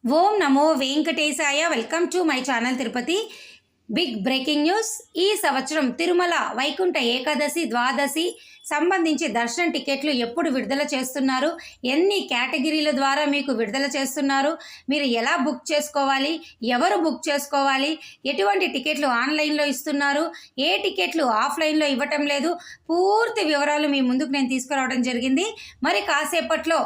ఓం నమో వెంకటేశాయ. Welcome to my channel Tirupati. Big breaking news. ఈ సంవత్సరం తిరుమల వైకుంఠ ఏకాదశి ద్వాదశి సంబంధించి దర్శనం టికెట్లు ఎప్పుడు విడుదల చేస్తున్నారు, ఎన్ని కేటగిరీల ద్వారా మీకు విడుదల చేస్తున్నారు, మీరు ఎలా బుక్ చేసుకోవాలి, ఎవరు బుక్ చేసుకోవాలి, ఎటువంటి టికెట్లు ఆన్లైన్లో ఇస్తున్నారు, ఏ టికెట్లు ఆఫ్లైన్లో ఇవ్వటం లేదు, పూర్తి వివరాలు మీ ముందుకు నేను తీసుకురావడం జరిగింది. మరి కాసేపట్లో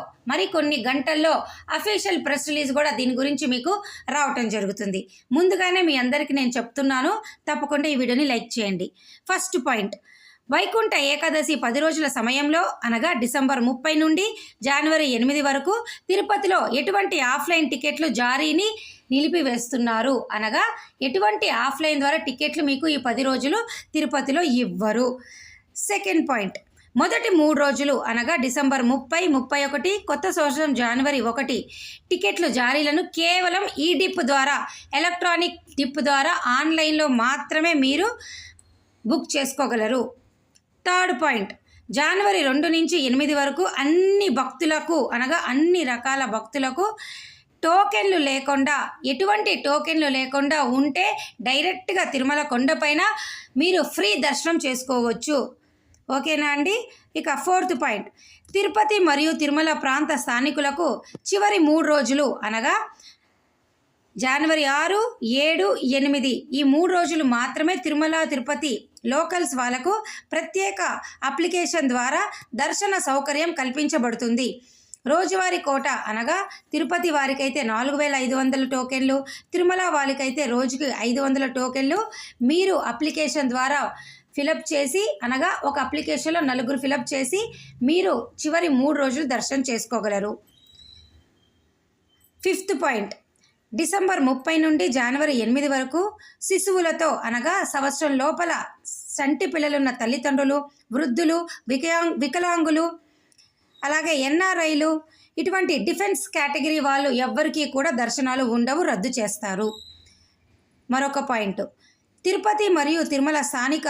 కొన్ని గంటల్లో అఫీషియల్ ప్రెస్ రిలీజ్ కూడా దీని గురించి మీకు రావటం జరుగుతుంది. ముందుగానే మీ అందరికీ నేను చెప్తున్నాను, తప్పకుండా ఈ వీడియోని లైక్ చేయండి. ఫస్ట్ పాయింట్, వైకుంఠ ఏకాదశి 10 రోజుల సమయంలో అనగా డిసెంబర్ 30 నుండి జనవరి 8 వరకు తిరుపతిలో ఎటువంటి ఆఫ్లైన్ టికెట్లు జారీని నిలిపివేస్తున్నారు. అనగా ఎటువంటి ఆఫ్లైన్ ద్వారా టికెట్లు మీకు ఈ 10 రోజులు తిరుపతిలో ఇవ్వరు. సెకండ్ పాయింట్, మొదటి 3 రోజులు అనగా డిసెంబర్ 30, 31, కొత్త సంవత్సరం జనవరి 1 టికెట్లు జారీలను కేవలం ఈ డిప్ ద్వారా, ఎలక్ట్రానిక్ డిప్ ద్వారా ఆన్లైన్లో మాత్రమే మీరు బుక్ చేసుకోగలరు. థర్డ్ పాయింట్, జనవరి 2 నుంచి 8 వరకు అన్ని భక్తులకు అనగా అన్ని రకాల భక్తులకు టోకెన్లు లేకుండా, ఎటువంటి టోకెన్లు లేకుండా ఉంటే డైరెక్ట్గా తిరుమల కొండపైన మీరు ఫ్రీ దర్శనం చేసుకోవచ్చు. ఓకేనా అండి. ఇక ఫోర్త్ పాయింట్, తిరుపతి మరియు తిరుమల ప్రాంత స్థానికులకు చివరి 3 రోజులు అనగా జనవరి 6, 7, 8 ఈ 3 రోజులు మాత్రమే తిరుమల తిరుపతి లోకల్స్ వాళ్ళకు ప్రత్యేక అప్లికేషన్ ద్వారా దర్శన సౌకర్యం కల్పించబడుతుంది. రోజువారీ కోట అనగా తిరుపతి వారికైతే 4500 టోకెన్లు, తిరుమల వారికైతే రోజుకి 500 టోకెన్లు మీరు అప్లికేషన్ ద్వారా ఫిలప్ చేసి, అనగా ఒక అప్లికేషన్లో 4 ఫిలప్ చేసి మీరు చివరి 3 రోజులు దర్శనం చేసుకోగలరు. ఫిఫ్త్ పాయింట్, డిసెంబర్ 30 నుండి జనవరి 8 వరకు శిశువులతో అనగా సంవత్సరం లోపల సంటి పిల్లలున్న తల్లిదండ్రులు, వృద్ధులు, వికలాంగులు, అలాగే ఎన్ఆర్ఐలు, ఇటువంటి డిఫెన్స్ కేటగిరీ వాళ్ళు ఎవ్వరికీ కూడా దర్శనాలు ఉండవు, రద్దు చేస్తారు. మరొక పాయింట్, తిరుపతి మరియు తిరుమల స్థానిక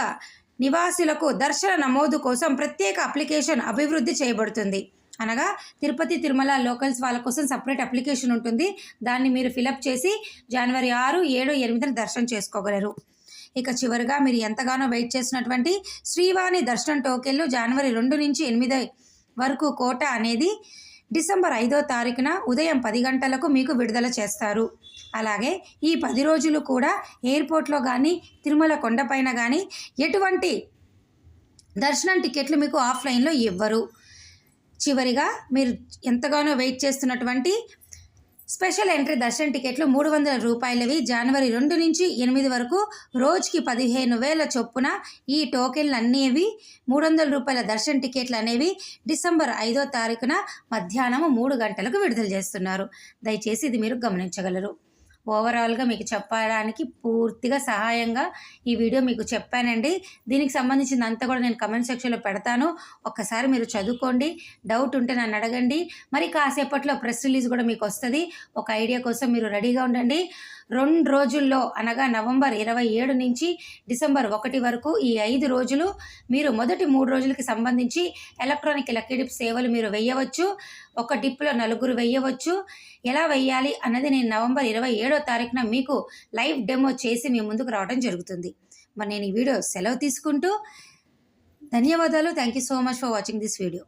నివాసులకు దర్శన నమోదు కోసం ప్రత్యేక అప్లికేషన్ అభివృద్ధి చేయబడుతుంది. అనగా తిరుపతి తిరుమల లోకల్స్ వాళ్ళ కోసం సపరేట్ అప్లికేషన్ ఉంటుంది. దాన్ని మీరు ఫిలప్ చేసి జనవరి 6, 7, 8 దర్శనం చేసుకోగలరు. ఇక చివరిగా మీరు ఎంతగానో వెయిట్ చేసినటువంటి శ్రీవాణి దర్శనం టోకెన్లు జనవరి 2 నుంచి 8 వరకు కోట అనేది డిసెంబర్ 5వ తారీఖున ఉదయం 10 గంటలకు మీకు విడుదల చేస్తారు. అలాగే ఈ 10 రోజులు కూడా ఎయిర్పోర్ట్లో కానీ తిరుమల కొండపైన కానీ ఎటువంటి దర్శనం టికెట్లు మీకు ఆఫ్లైన్లో ఇవ్వరు. చివరిగా మీరు ఎంతగానో వెయిట్ చేస్తున్నటువంటి స్పెషల్ ఎంట్రీ దర్శన టికెట్లు 300 రూపాయలవి జనవరి 2 నుంచి 8 వరకు రోజుకి 15,000 చొప్పున ఈ టోకెన్లు అనేవి 300 రూపాయల దర్శన టికెట్లు అనేవి డిసెంబర్ 5వ తారీఖున మధ్యాహ్నం 3 గంటలకు విడుదల చేస్తున్నారు. దయచేసి ఇది మీరు గమనించగలరు. ఓవరాల్గా మీకు చెప్పడానికి పూర్తిగా సహాయంగా ఈ వీడియో మీకు చెప్పానండి. దీనికి సంబంధించిందంతా కూడా నేను కమెంట్ సెక్షన్లో పెడతాను, ఒక్కసారి మీరు చదువుకోండి. డౌట్ ఉంటే నన్ను అడగండి. మరి కాసేపట్లో ప్రెస్ రిలీజ్ కూడా మీకు వస్తుంది. ఒక ఐడియా కోసం మీరు రెడీగా ఉండండి. 2 రోజుల్లో అనగా నవంబర్ 27 నుంచి డిసెంబర్ 1 వరకు ఈ 5 రోజులు మీరు మొదటి 3 రోజులకి సంబంధించి ఎలక్ట్రానిక్ లక్కీ డిప్ సేవలు మీరు వేయవచ్చు. ఒక డిప్లో 4 వేయవచ్చు. ఎలా వేయాలి అన్నది నేను నవంబర్ 27వ తారీఖున మీకు లైవ్ డెమో చేసి మీ ముందుకు రావడం జరుగుతుంది. మరి నేను ఈ వీడియో సెలవు తీసుకుంటూ ధన్యవాదాలు. Thank you so much for watching this video.